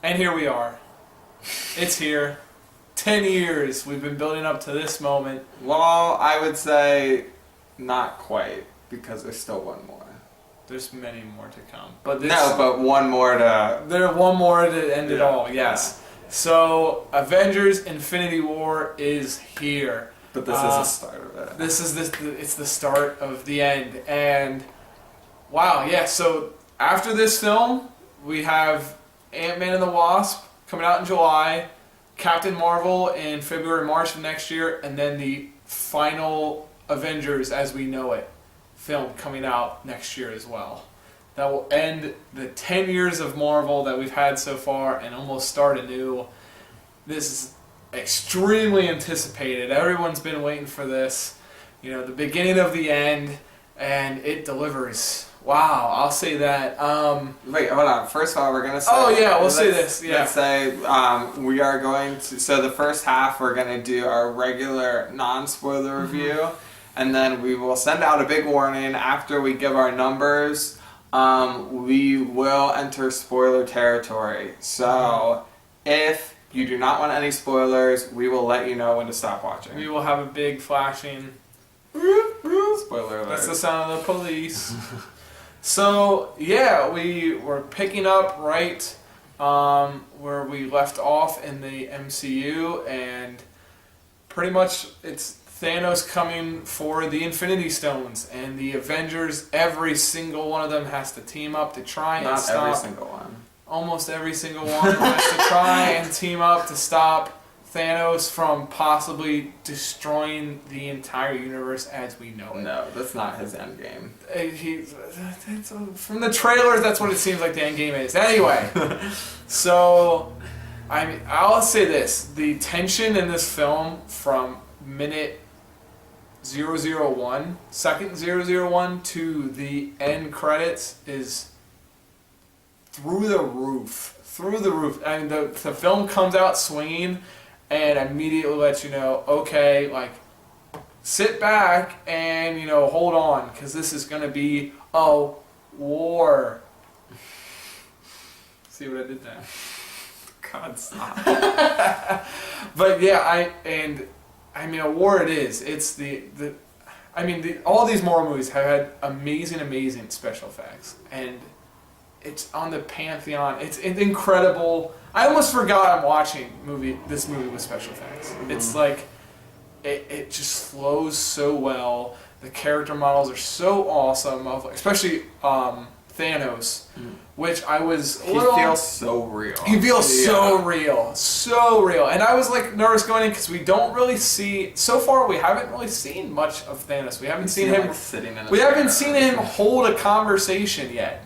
And here we are. It's here. 10 years we've been building up to this moment. Well, I would say not quite, because there's still one more. There's many more to come. But one more to... There's one more to end it all, yes. Yeah. So, Avengers Infinity War is here. But this is the start of it. It's the start of the end. And, wow, yeah, so after this film, we have Ant-Man and the Wasp coming out in July, Captain Marvel in February, March of next year, and then the final Avengers as we know it film coming out next year as well. That will end the 10 years of Marvel that we've had so far and almost start anew. This is extremely anticipated. Everyone's been waiting for this. You know, the beginning of the end, and it delivers. Wow, I'll say that. Wait, hold on. First of all, we're going to say... Oh, yeah, we'll say this. Yeah. Let's say we are going to... So the first half, we're going to do our regular non-spoiler review. And then we will send out a big warning after we give our numbers. We will enter spoiler territory. So if you do not want any spoilers, we will let you know when to stop watching. We will have a big flashing... Spoiler alert. That's the sound of the police. So, yeah, we were picking up right where we left off in the MCU, and pretty much it's Thanos coming for the Infinity Stones, and the Avengers, every single one of them has to team up to try and stop. Not every single one. Almost every single one has to try and team up to stop Thanos from possibly destroying the entire universe as we know it. No, that's not his end game. From the trailers, that's what it seems like the end game is. Anyway, so I'll say this: the tension in this film from minute 001, second 001 to the end credits is through the roof. Through the roof. I mean, the film comes out swinging. And immediately lets you know, okay, like, sit back and, you know, hold on, because this is going to be a war. See what I did there? God, stop. But yeah, I mean, a war it is. It's all these Marvel movies have had amazing special effects, and it's on the pantheon. It's incredible. I almost forgot I'm watching this movie with special effects. Mm-hmm. It's like, it just flows so well. The character models are so awesome, especially Thanos, which I was He feels so real. He feels so real. And I was like nervous going in because we don't really see, so far we haven't really seen much of Thanos. We haven't seen him sitting in we haven't seen him hold a conversation yet.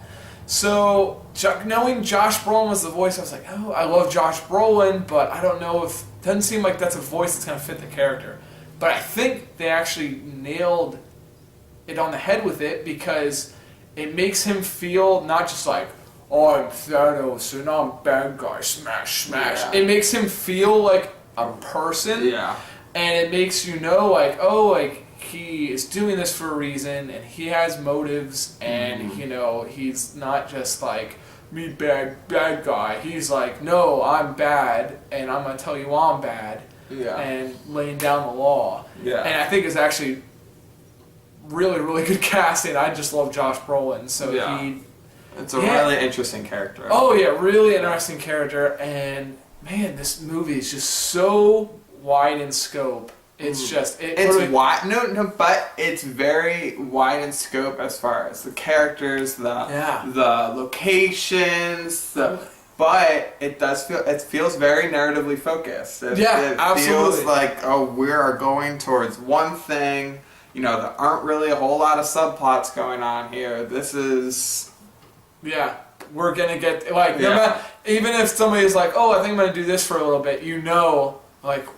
So, knowing Josh Brolin was the voice, I was like, oh, I love Josh Brolin, but I don't know if... It doesn't seem like that's a voice that's going to fit the character. But I think they actually nailed it on the head with it, because it makes him feel not just like, oh, I'm Thanos and I'm bad guy, smash. Yeah. It makes him feel like a person. Yeah. And it makes you know, like, oh, like... he is doing this for a reason, and he has motives, and you know, he's not just like me bad guy. He's like, no, I'm bad, and I'm gonna tell you I'm bad, and laying down the law. Yeah. And I think it's actually really good casting. I just love Josh Brolin, so it's a really interesting character. Oh yeah, really interesting character, and man, this movie is just so wide in scope. It's just... It's wide. No, but it's very wide in scope as far as the characters, the locations, but it feels very narratively focused. It absolutely. Feels like, oh, we are going towards one thing. You know, there aren't really a whole lot of subplots going on here. This is... Yeah. We're going to get... Like, no matter, even if somebody is like, oh, I think I'm going to do this for a little bit, you know... Like,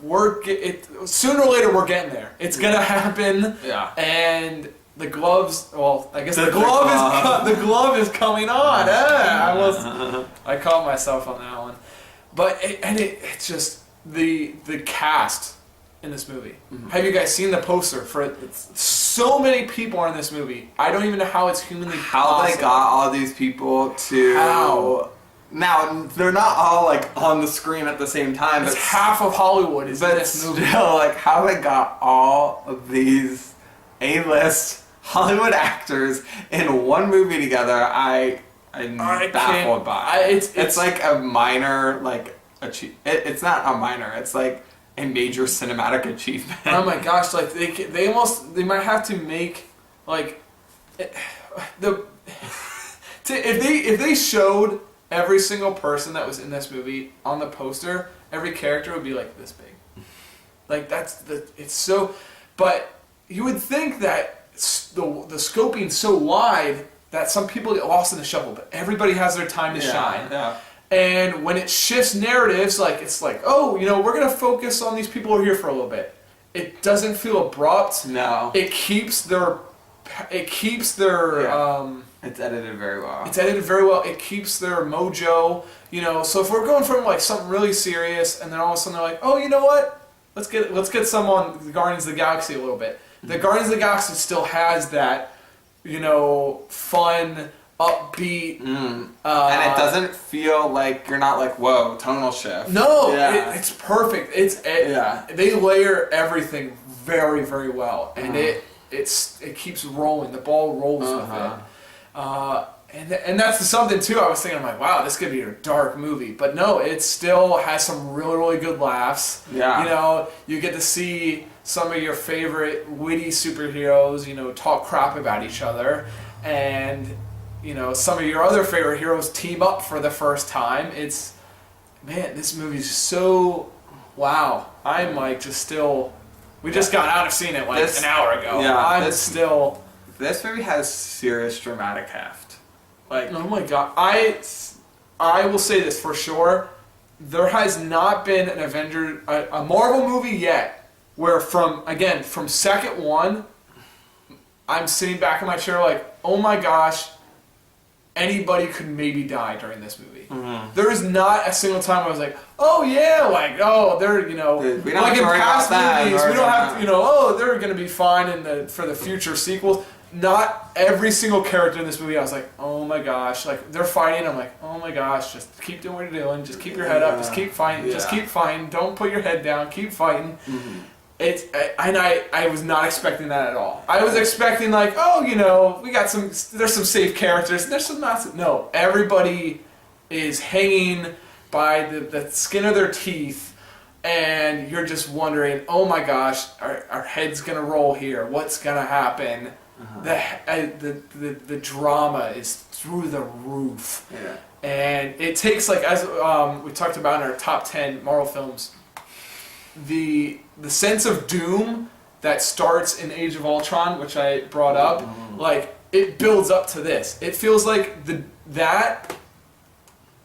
sooner or later we're getting there. It's gonna happen. Yeah. And the gloves. Well, I guess the glove is coming on. I caught myself on that one. But it's just the cast in this movie. Mm-hmm. Have you guys seen the poster for it? So many people are in this movie. I don't even know how it's humanly possible. How they got all these people to Now they're not all like on the screen at the same time. It's half of Hollywood is in but this movie. still, like how they got all of these A-list Hollywood actors in one movie together, I'm baffled by. It's like a minor like it's not a minor. It's like a major cinematic achievement. Oh my gosh! Like they might have to make like if they showed every single person that was in this movie on the poster, every character would be like this big. Like it's so, but you would think that the scoping's so wide that some people get lost in the shuffle, but everybody has their time to shine. Yeah. And when it shifts narratives, like it's like, oh, we're gonna focus on these people who are here for a little bit. It doesn't feel abrupt. No. It keeps their. It's edited very well. It keeps their mojo, So if we're going from like something really serious, and then all of a sudden they're like, oh, you know what? Let's get some on the Guardians of the Galaxy a little bit. The Guardians of the Galaxy still has that, fun, upbeat, and it doesn't feel like you're not like whoa, tonal shift. No, it's perfect. They layer everything very, very well, and it keeps rolling. The ball rolls with it. And that's something too. I was thinking, I'm like, wow, this could be a dark movie, but no, it still has some really, really good laughs. Yeah. You get to see some of your favorite witty superheroes, talk crap about each other, and some of your other favorite heroes team up for the first time. This movie's so wow. I'm like just still. We just got out of seeing it like an hour ago. Yeah, This movie has serious dramatic heft. Like, oh my god, I will say this for sure. There has not been an a Marvel movie yet where from second one, I'm sitting back in my chair like, oh my gosh, anybody could maybe die during this movie. Mm-hmm. There is not a single time I was like, oh yeah, like, oh, they're, we don't like in past movies, we don't have to, that. they're going to be fine for the future sequels. Not every single character in this movie, I was like, oh my gosh, like, they're fighting, I'm like, oh my gosh, just keep doing what you're doing, just keep your head up, just keep fighting, just keep fighting, don't put your head down, keep fighting. Mm-hmm. I was not expecting that at all. I was expecting like, oh, there's some safe characters, there's some not. No, everybody is hanging by the skin of their teeth, and you're just wondering, oh my gosh, our head's gonna roll here. What's gonna happen? The drama is through the roof, and it takes like as we talked about in our top 10 Marvel films. The sense of doom that starts in Age of Ultron, which I brought up, like it builds up to this. It feels like that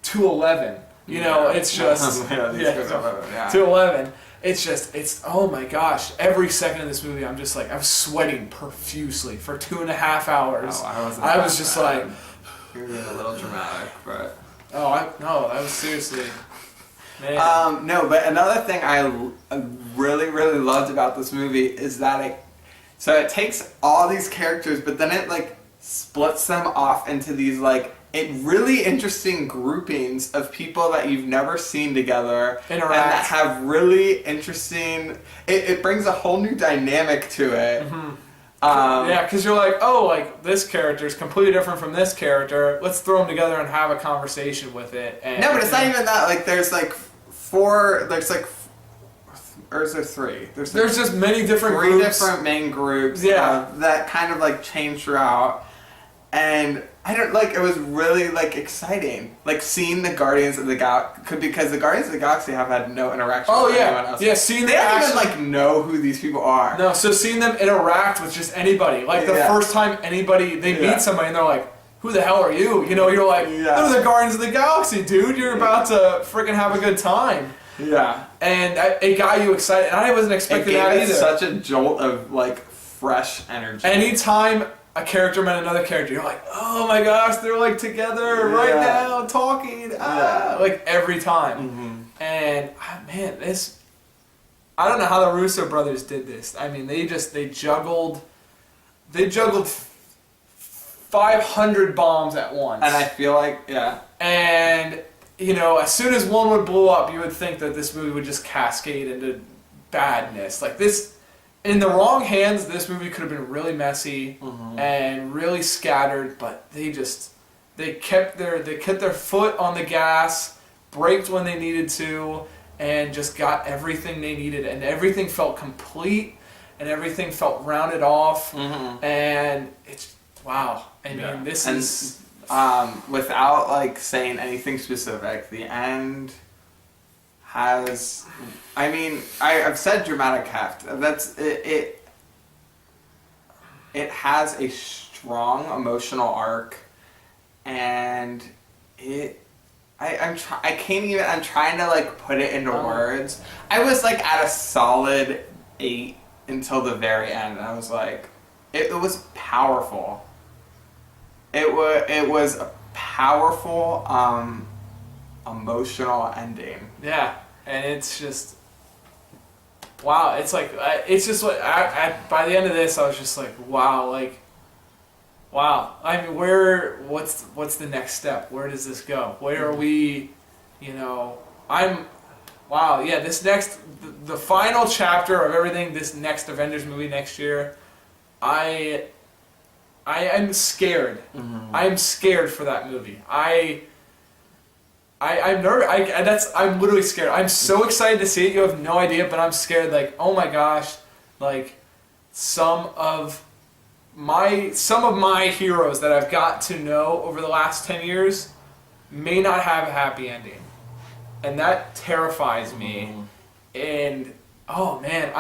to 11. It's just to 11. It's oh my gosh! Every second of this movie, I'm just like I'm sweating profusely for 2.5 hours. Oh, I was just like, you're being a little dramatic, but I was seriously. Man. No, but another thing I really, really loved about this movie is that it takes all these characters, but then it like splits them off into these like really interesting groupings of people that you've never seen together and that have really interesting. It brings a whole new dynamic to it. Mm-hmm. Because you're like, oh, like this character is completely different from this character. Let's throw them together and have a conversation with it. No, but it's not even that. Like, there's like 4. There's like, or is there 3? There's just many different 3 groups. different main groups. That kind of like change throughout, and I don't like. It was really like exciting, like seeing the Guardians of the Galaxy because the Guardians of the Galaxy have had no interaction with anyone else. Seeing they don't even like know who these people are. No, so seeing them interact with just anybody, like the first time anybody they meet somebody and they're like, "Who the hell are you?" You're like, "They're the Guardians of the Galaxy, dude. You're about to freaking have a good time." Yeah, and it got you excited. And I wasn't expecting that either. Such a jolt of like fresh energy. Anytime a character met another character, you're like, oh my gosh, they're like together right now, talking, like every time. Mm-hmm. And man, I don't know how the Russo brothers did this. I mean, they juggled 500 bombs at once. And I feel like, and as soon as one would blow up, you would think that this movie would just cascade into badness. Like this, in the wrong hands, this movie could have been really messy and really scattered. But they kept their foot on the gas, braked when they needed to, and just got everything they needed, and everything felt complete, and everything felt rounded off, and it's wow. I mean, this is. Without like saying anything specific, the end has. I mean, I've said dramatic heft. That's it. It has a strong emotional arc, and I'm trying to like put it into words. I was like at a solid 8 until the very end, and I was like, it was powerful. It was a powerful, emotional ending. Yeah, and it's just wow. It's like it's just like by the end of this, I was just like wow, wow. I mean, what's the next step? Where does this go? Where are we? Wow. Yeah, the final chapter of everything. This next Avengers movie next year, I am scared. I'm scared for that movie. I'm nervous. I'm literally scared. I'm so excited to see it. You have no idea, but I'm scared. Like, oh my gosh, like some of my heroes that I've got to know over the last 10 years may not have a happy ending, and that terrifies me. And oh man,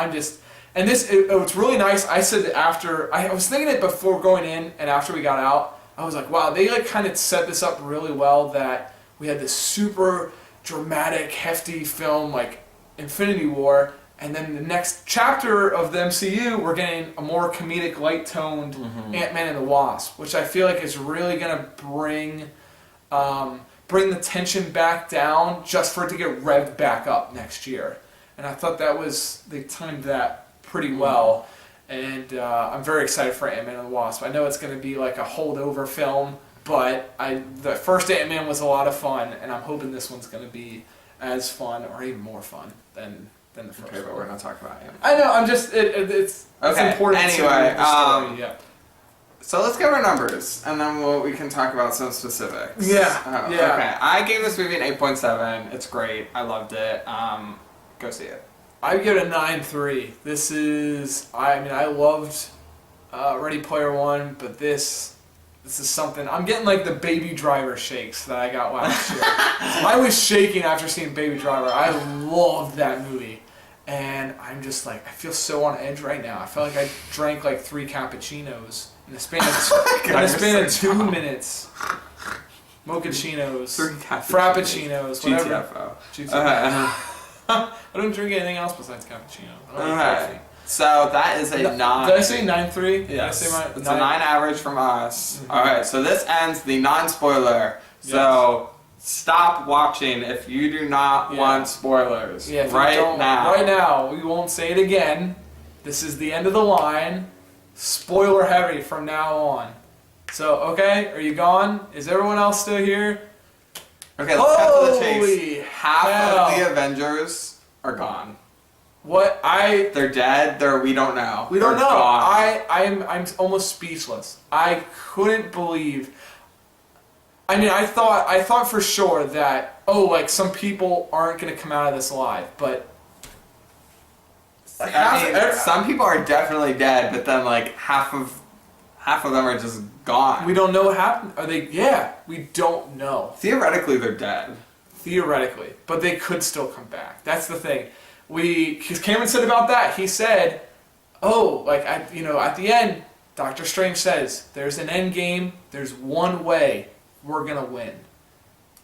And it's really nice. I said after, I was thinking it before going in and after we got out, I was like, wow, they like kind of set this up really well that we had this super dramatic, hefty film like Infinity War, and then the next chapter of the MCU, we're getting a more comedic, light-toned Ant-Man and the Wasp, which I feel like is really going to bring the tension back down just for it to get revved back up next year. And I thought they timed that pretty well, and I'm very excited for Ant-Man and the Wasp. I know it's going to be like a holdover film, but the first Ant-Man was a lot of fun, and I'm hoping this one's going to be as fun or even more fun than the first one. Okay, but we're not talking about Ant-Man. I know, I'm just, it's important anyway, to the story. Yeah. So let's give our numbers, and then we can talk about some specifics. Yeah. Okay, I gave this movie an 8.7. It's great. I loved it. Go see it. I give it a 9.3. This is, I loved Ready Player One, but this is something, I'm getting like the Baby Driver shakes that I got last year. I was shaking after seeing Baby Driver. I loved that movie. And I'm just like, I feel so on edge right now. I feel like I drank like 3 cappuccinos in the span of 2 minutes. Mochachinos, frappuccinos, whatever. GTFO. I don't drink anything else besides cappuccino. I don't like coffee. So that is a 9. Did I say 9.3? Yes. It's 9? a 9 average from us. Alright, so this ends the non-spoiler. So stop watching if you do not want spoilers. Yeah, right now. Right now. We won't say it again. This is the end of the line. Spoiler heavy from now on. So, okay, are you gone? Is everyone else still here? Okay, let's cut to the chase. Holy Half hell. of the Avengers are gone. What? They're dead. We don't know. We don't They're know. Gone. I'm almost speechless. I couldn't believe. I mean, I thought for sure that like some people aren't going to come out of this alive, but some people are definitely dead, but then like half of them are just gone. We don't know what happened. Are they? Yeah, we don't know. Theoretically, they're dead. Theoretically, but they could still come back. That's the thing. Because Cameron said about that, he said, at the end, Doctor Strange says, there's an end game, there's one way we're gonna win.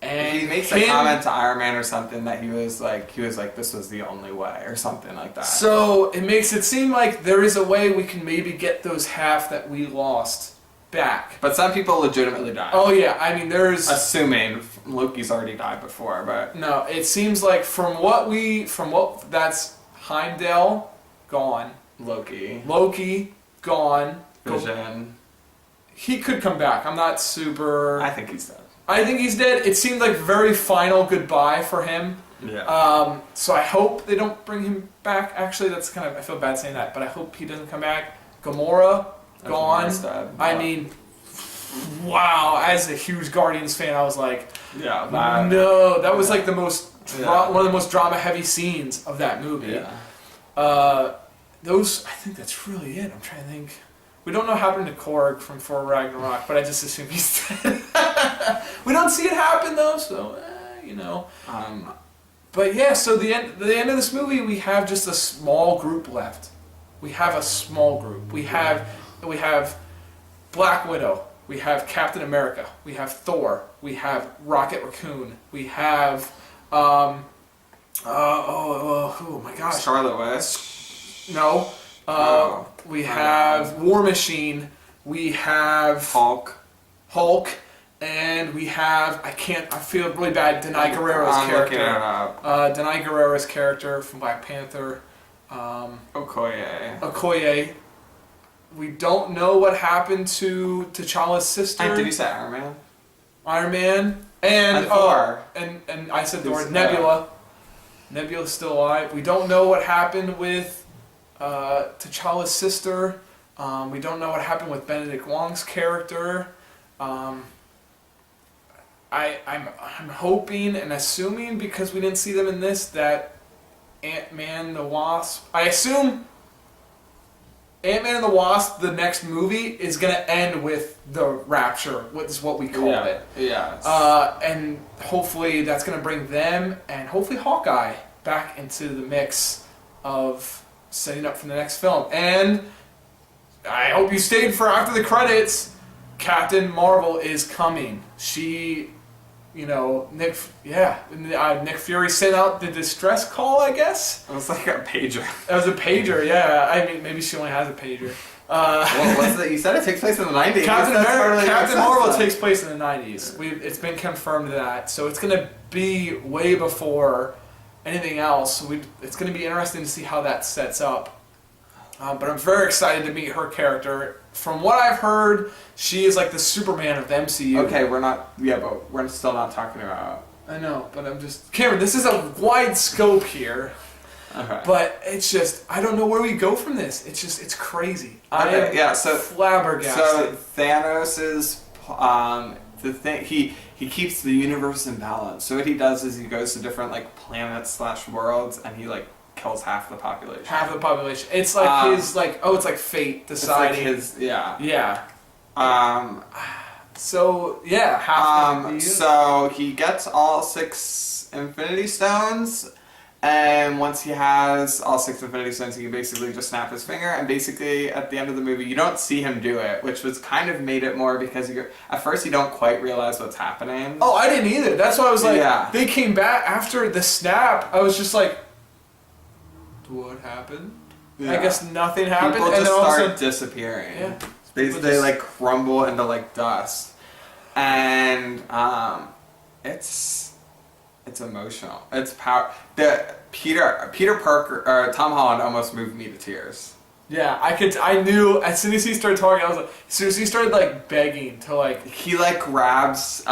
And he makes a comment to Iron Man or something that he was like, this was the only way, or something like that. So it makes it seem like there is a way we can maybe get those half that we lost back. But some people legitimately died. Oh yeah, I mean there's... Assuming Loki's already died before, but... No, it seems like from what that's Heimdall, gone. Loki, gone. Vision. He could come back. I'm not super... I think he's dead. I think he's dead. It seemed like very final goodbye for him. Yeah. So I hope they don't bring him back. Actually, that's kind of, I feel bad saying that, but I hope he doesn't come back. Gamora, gone. I mean, wow. As a huge Guardians fan, I was like, yeah, no, that was like the most one of the most drama-heavy scenes of that movie. Yeah. I think that's really it. I'm trying to think. We don't know what happened to Korg from Thor Ragnarok, but I just assume he's dead. We don't see it happen though, so you know. But yeah, so the end of this movie, we have just a small group left. We have a small group. We have Black Widow. We have Captain America. We have Thor. We have Rocket Raccoon. We have oh my gosh. Scarlet Witch. No. We have War Machine. We have Hulk. And we have, I feel really bad, Denai Guerrero's character. Denai Guerrero's character from Black Panther. Okoye. We don't know what happened to T'Challa's sister. And did you say Iron Man? Iron Man. And Thor. And I said Thor. Nebula. Nebula's still alive. We don't know what happened with T'Challa's sister. We don't know what happened with Benedict Wong's character. I'm hoping and assuming, because we didn't see them in this, that Ant-Man the Wasp... I assume Ant-Man and the Wasp, the next movie, is going to end with the Rapture, which is what we called it. Yeah. And hopefully that's going to bring them and hopefully Hawkeye back into the mix of setting up for the next film. And I hope you stayed for after the credits. Captain Marvel is coming. She, Nick Fury sent out the distress call, I guess. It was like a pager. It was a pager, yeah. I mean, maybe she only has a pager. What was it? You said it takes place in the 90s. Captain Marvel takes place in the 90s. It's been confirmed that. So it's going to be way before anything else. It's going to be interesting to see how that sets up. But I'm very excited to meet her character. From what I've heard, she is like the Superman of the MCU. Okay, but we're still not talking about... I know, but I'm just... Cameron, this is a wide scope here. Okay. But it's just, I don't know where we go from this. It's crazy. So flabbergasted. So Thanos is... he keeps the universe in balance. So what he does is he goes to different planets/worlds, and he kills half the population. Half the population. It's like it's like fate deciding. It's like his, yeah. So yeah, half the so he gets all 6 Infinity Stones, and once he has all 6 Infinity Stones, he can basically just snap his finger, and basically at the end of the movie, you don't see him do it, which was kind of made it more because at first you don't quite realize what's happening. Oh, I didn't either. That's why I was like, they came back after the snap. I was just like, what happened? Yeah. I guess nothing happened. People and just then start disappearing. Yeah. They crumble into dust, and it's emotional. It's power. Peter Parker or Tom Holland almost moved me to tears. Yeah, I knew as soon as he started talking, I was like, as soon as he started begging to he grabs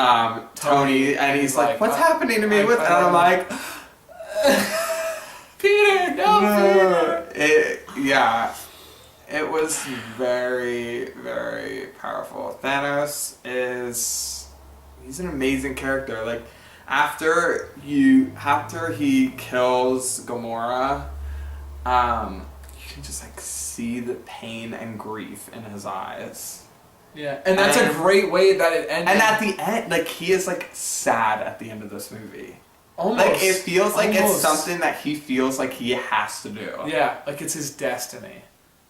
Tony and he's like, what's happening to me? And I'm like, Peter, no, Peter. It was very, very powerful. Thanos he's an amazing character. After he kills Gamora, you can just see the pain and grief in his eyes. Yeah, and that's a great way that it ended. And at the end, he is sad at the end of this movie. Almost. It feels like it's something that he feels like he has to do. Yeah, it's his destiny.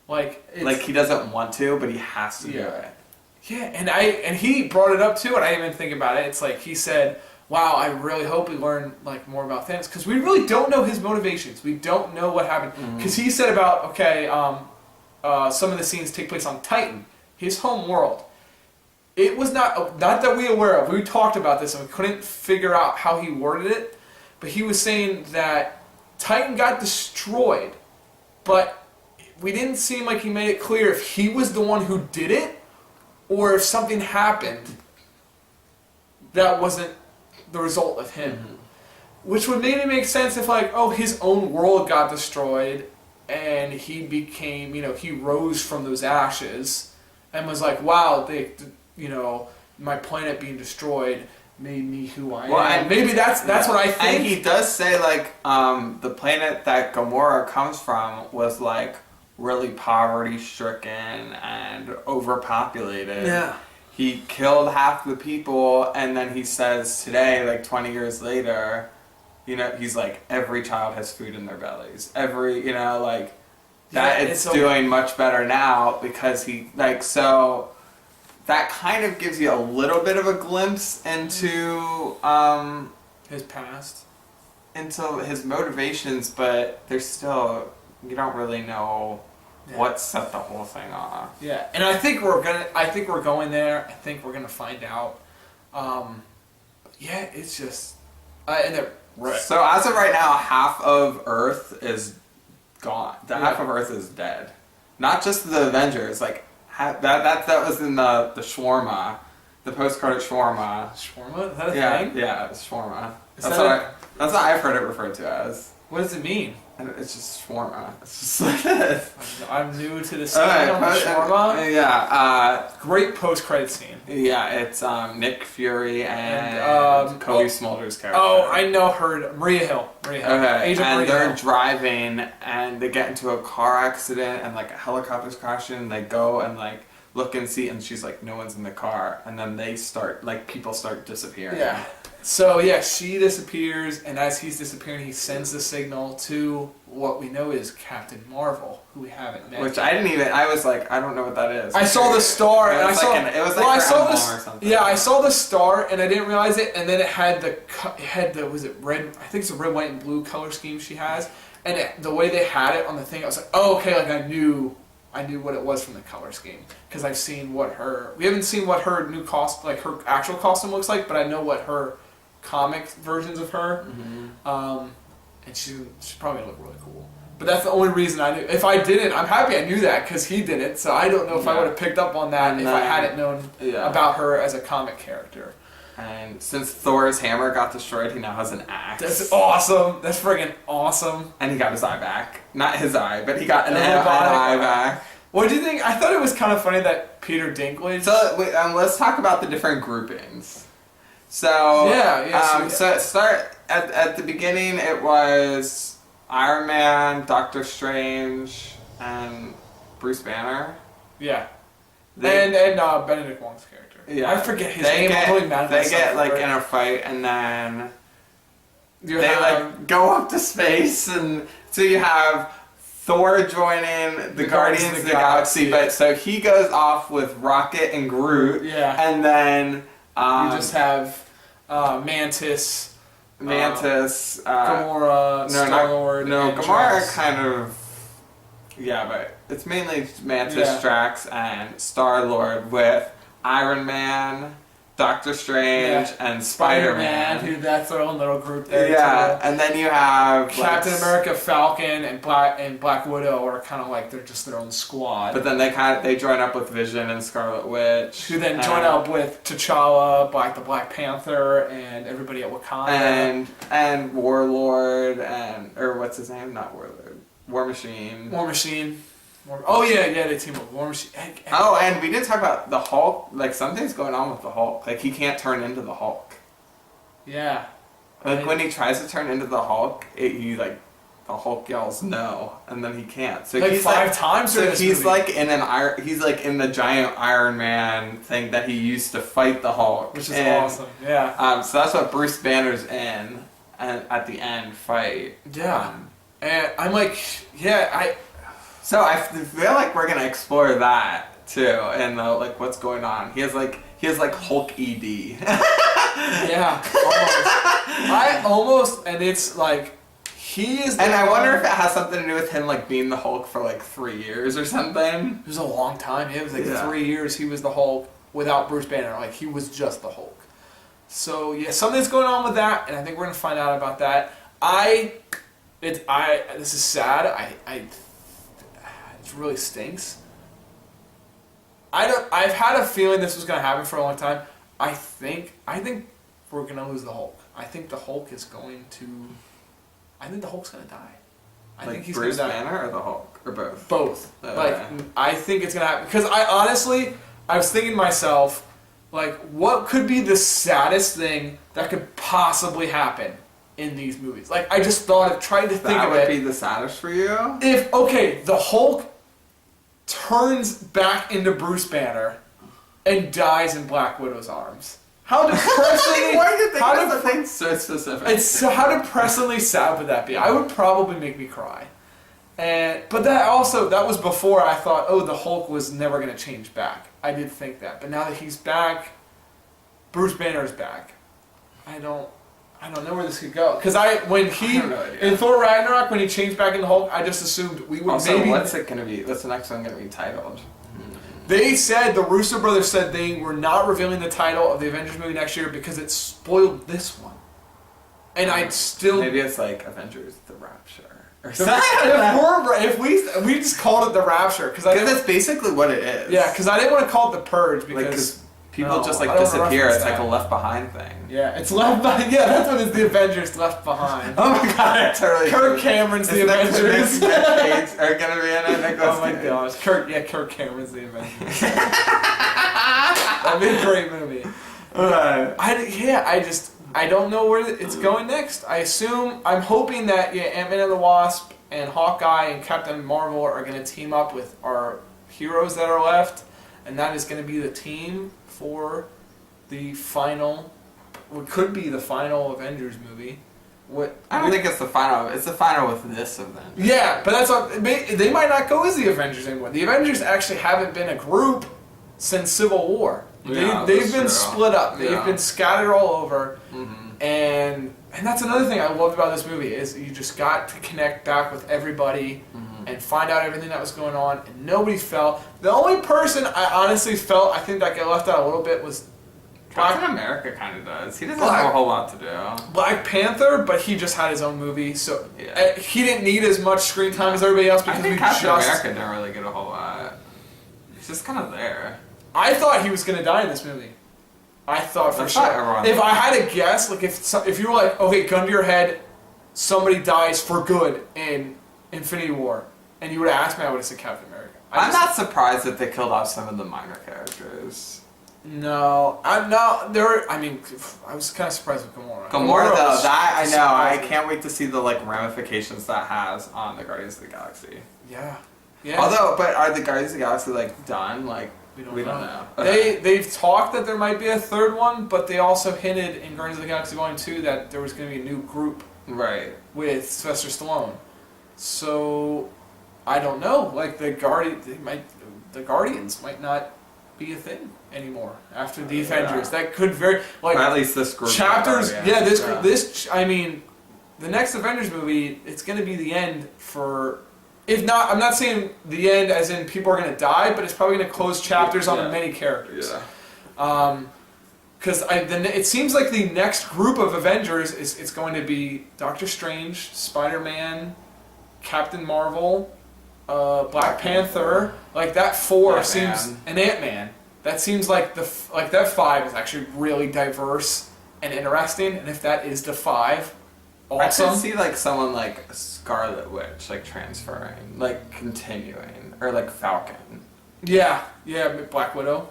He doesn't want to, but he has to do it. Yeah, and he brought it up too, and I didn't even think about it. It's he said, wow, I really hope we learn more about Thanos, because we really don't know his motivations. We don't know what happened. Because he said about, some of the scenes take place on Titan, his home world. It was not that we aware of. We talked about this and we couldn't figure out how he worded it, but he was saying that Titan got destroyed, but we didn't seem like he made it clear if he was the one who did it or if something happened that wasn't the result of him. Mm-hmm. Which would maybe make sense if, like, his own world got destroyed and he became, he rose from those ashes and was like, wow, my planet being destroyed made me who I am. And maybe that's what I think. And he does say, like, the planet that Gamora comes from was, like, really poverty-stricken and overpopulated. Yeah. He killed half the people, and then he says today, like 20 years later, he's like, every child has food in their bellies. It's doing much better now because so that kind of gives you a little bit of a glimpse into his past, into his motivations, but there's still, you don't really know what set the whole thing off. Yeah, and I think we're going there. I think we're gonna find out. It's just, and they're right. So as of right now, half of Earth is gone. Half of Earth is dead. Not just the Avengers. Like that was in the shawarma, the post-credit shawarma. Shawarma? Is that a thing? Yeah, it's shawarma. That's what I've heard it referred to as. What does it mean? It's just shawarma. It's just like this. I'm new to the scene on the shawarma. Yeah. Great post-credit scene. Yeah, it's Nick Fury and Codey Smolder's character. Oh, I know her. Maria Hill. Okay, Agent and Maria they're Hill. driving and they get into a car accident and like a helicopter's crashing and they go and like look and see and she's like, no one's in the car, and then people start disappearing. Yeah. So she disappears, and as he's disappearing, he sends the signal to what we know is Captain Marvel, who we haven't met. Which I was like, I don't know what that is. I saw the star, and I saw or something. Yeah, I saw the star, and I didn't realize it, and then it had the was it red? I think it's a red, white, and blue color scheme she has, and the way they had it on the thing, I was like, oh, okay, like I knew what it was from the color scheme because I've seen we haven't seen what her new her actual costume looks like, but I know what her comic versions of her, and she's probably gonna look really cool. But that's the only reason I knew. If I didn't, I'm happy I knew that because he did it. So I don't know if I would have picked up on that if I hadn't known about her as a comic character. And since Thor's hammer got destroyed, he now has an axe. That's awesome. That's friggin' awesome. And he got his eye back. Not his eye, but he got an eye back. What do you think? I thought it was kind of funny that Peter Dinklage. So let's talk about the different groupings. So so start at the beginning. It was Iron Man, Doctor Strange, and Bruce Banner. Yeah, and Benedict Wong's character. Yeah, I forget his name. They get like in a fight, and then they go up to space, and so you have Thor joining the Guardians of the Galaxy. But so he goes off with Rocket and Groot. Yeah, and then. You just have Mantis, Gamora, Star-Lord. Gamora Drax. kind of. Yeah, but it's mainly Mantis, Drax, and Star-Lord with Iron Man, Doctor Strange, and Spider-Man. That's their own little group there. Yeah, and then you have Captain America, Falcon, and Black Widow are kind of like they're just their own squad. But then they join up with Vision and Scarlet Witch, who then join up with T'Challa, the Black Panther, and everybody at Wakanda, and Warlord, or what's his name? Not Warlord, War Machine. They team up. War Machine. And we did talk about the Hulk. Like something's going on with the Hulk. Like he can't turn into the Hulk. Yeah. Like when he tries to turn into the Hulk, the Hulk yells no, and then he can't. So he's five times. So he's like in he's like in the giant Iron Man thing that he used to fight the Hulk, which is awesome. Yeah. So that's what Bruce Banner's in, and at the end fight. Yeah. And I'm like, So I feel like we're gonna explore that too, and what's going on. He has Hulk ED. Yeah, almost. And it's like he is. And I wonder if it has something to do with him being the Hulk for 3 years or something. It was a long time. It was 3 years. He was the Hulk without Bruce Banner. He was just the Hulk. So something's going on with that, and I think we're gonna find out about that. This is sad. It really stinks. I've had a feeling this was going to happen for a long time. I think we're gonna lose the Hulk. I think the Hulk is going to. I think the Hulk's gonna die. I think he's Bruce gonna die. Banner or the Hulk or both. Both. Okay. I think it's gonna happen because I was thinking to myself, like, what could be the saddest thing that could possibly happen in these movies? Like, I just tried to think of it. That would be the saddest for you. If the Hulk turns back into Bruce Banner and dies in Black Widow's arms. How depressingly... Why did they think the thing so specific? How depressingly sad would that be? I would probably make me cry. But that was before I thought, the Hulk was never going to change back. I did think that. But now that he's back, Bruce Banner is back. I don't know where this could go. Because in Thor Ragnarok, when he changed back into Hulk, I just assumed we would maybe... what's it going to be? What's the next one going to be titled? They said, the Russo brothers said they were not revealing the title of the Avengers movie next year because it spoiled this one. And I'd still... Maybe it's like Avengers The Rapture. Or if we just called it The Rapture. Because that's basically what it is. Yeah, because I didn't want to call it The Purge because... people just disappear. It's like a Left Behind thing. Yeah, it's Left Behind. Yeah, that's what it's the Avengers Left Behind. Oh my god, I totally. Kirk Cameron's the Avengers. Are gonna be in it. Oh my gosh, Kirk Cameron's the Avengers. That'd be a great movie. I don't know where it's going next. I'm hoping that Ant-Man and the Wasp and Hawkeye and Captain Marvel are gonna team up with our heroes that are left, and that is gonna be the team for the final, what could be the final Avengers movie. I don't think it's the final. It's the final with this event. Yeah, but that's what they might not go as the Avengers anymore. The Avengers actually haven't been a group since Civil War. They've been split up. They've been scattered all over. Mm-hmm. And that's another thing I loved about this movie is you just got to connect back with everybody. Mm-hmm. And find out everything that was going on, and nobody felt. The only person I honestly felt I think that got left out a little bit was Captain America. Kind of does. He doesn't have a whole lot to do. Black Panther, but he just had his own movie, so he didn't need as much screen time as everybody else because Captain America didn't really get a whole lot. He's just kind of there. I thought he was going to die in this movie. I thought for sure. If I had to guess, like if you were like, okay, gun to your head, somebody dies for good in Infinity War. And you would have asked me, I would have said Captain America. I'm not surprised that they killed off some of the minor characters. No, I'm not. I was kind of surprised with Gamora. Gamora, though, that I know. I can't wait to see the ramifications that has on the Guardians of the Galaxy. Yeah. But are the Guardians of the Galaxy done? We don't know. They've talked that there might be a third one, but they also hinted in Guardians of the Galaxy Volume 2 that there was going to be a new group. Right. With Sylvester Stallone. So I don't know. The Guardians might not be a thing anymore after the Avengers. That could or at least this group. Chapters. The next Avengers movie, it's going to be the end for. If not, I'm not saying the end as in people are going to die, but it's probably going to close chapters on many characters. Yeah. Because it seems like the next group of Avengers it's going to be Doctor Strange, Spider-Man, Captain Marvel, Black Panther, that four seems, and Ant-Man. That seems like that five is actually really diverse and interesting. And if that is the five, awesome. I could see someone like Scarlet Witch transferring, continuing, or Falcon. Yeah, Black Widow,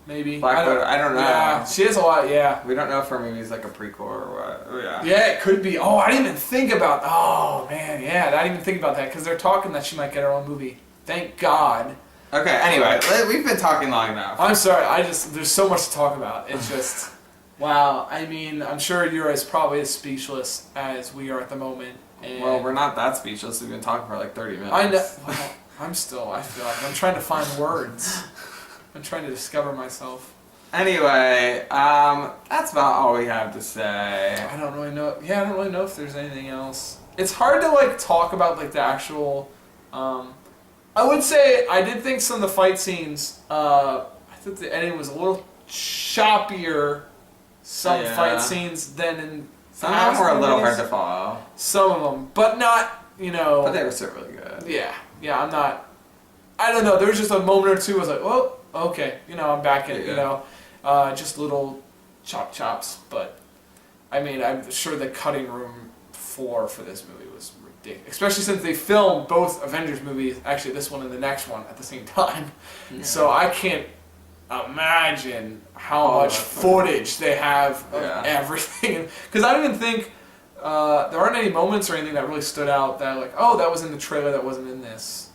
maybe. Black Widow, I don't know. Yeah, she has a lot. Yeah, we don't know if her movie's a prequel or what. Oh, yeah. Yeah, it could be. Oh, I didn't even think about. Oh man, yeah, I didn't even think about that because they're talking that she might get her own movie. Thank God. Okay. Anyway, we've been talking long enough. I'm sorry. There's so much to talk about. It's just. Wow, I'm sure you're probably as speechless as we are at the moment. And well, we're not that speechless. We've been talking for 30 minutes. I know. Well, I feel like I'm trying to find words. I'm trying to discover myself. Anyway, that's about all we have to say. I don't really know. Yeah, I don't really know if there's anything else. It's hard to talk about the actual. I would say I did think some of the fight scenes. I think the editing was a little choppier. Some fight scenes than in. Some of them were a little hard to follow. Some of them, but not, But they were still really good. Yeah, I'm not. I don't know. There was just a moment or two. I was like, well, okay, I'm back in. Just little chops, but I mean, I'm sure the cutting room floor for this movie was ridiculous, especially since they filmed both Avengers movies, actually this one and the next one at the same time. Yeah. So I can't imagine how much footage they have of everything. Because I don't even think there aren't any moments or anything that really stood out that like, oh, that was in the trailer that wasn't in this.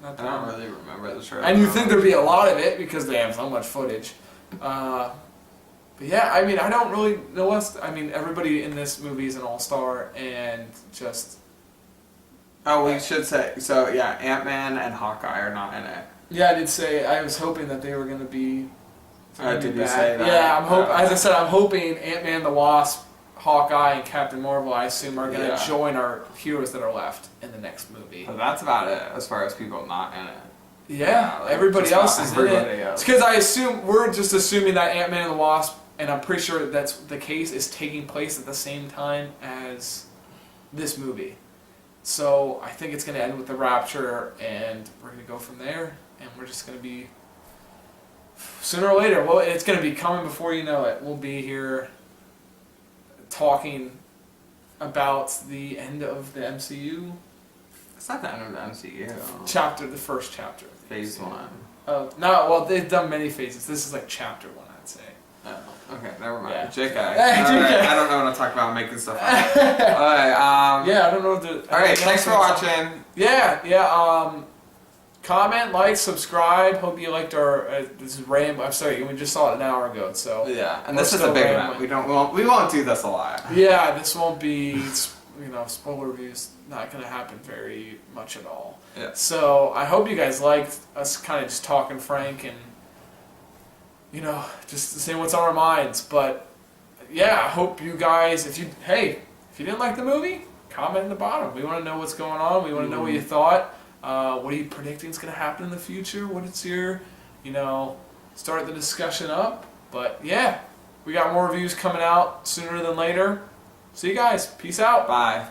I don't really remember the trailer. And you think there'd be a lot of it because they have so much footage. But yeah, I mean, I don't really know what's... I mean, everybody in this movie is an all-star and just... Oh, we should say... So, yeah, Ant-Man and Hawkeye are not in it. Yeah, I did say... I was hoping that they were going to be... Did you say that? Yeah, I'm hoping... As I said, I'm hoping Ant-Man, the Wasp, Hawkeye, and Captain Marvel, I assume, are going to join our heroes that are left in the next movie. But that's about it, as far as people not in it. Yeah, like everybody else is in it. It's because I assume... We're just assuming that Ant-Man and the Wasp, and I'm pretty sure that's the case, is taking place at the same time as this movie. So I think it's going to end with the Rapture, and we're going to go from there, and we're just going to be... Sooner or later, well, it's going to be coming before you know it. We'll be here talking about the end of the MCU. It's not the end of the MCU. Chapter, the first chapter. Phase 1. Oh, no, well, they've done many phases. This is like chapter 1, I'd say. Oh, okay, never mind. Yeah. JK. JK. I don't know what to talk about making stuff up. Alright, yeah, I don't know what to... Alright, thanks for watching. Yeah, comment, like, subscribe. Hope you liked our... this is Rambo. I'm sorry, we just saw it an hour ago, so... Yeah, and this is a big event. We won't do this a lot. Yeah, this won't be... spoiler reviews not going to happen very much at all. Yeah. So I hope you guys liked us kind of just talking frank and, just saying what's on our minds. But yeah, I hope you guys, if you didn't like the movie, comment in the bottom. We want to know what's going on. We want to know what you thought. What are you predicting is going to happen in the future? What is your, start the discussion up. But yeah, we got more reviews coming out sooner than later. See you guys. Peace out. Bye.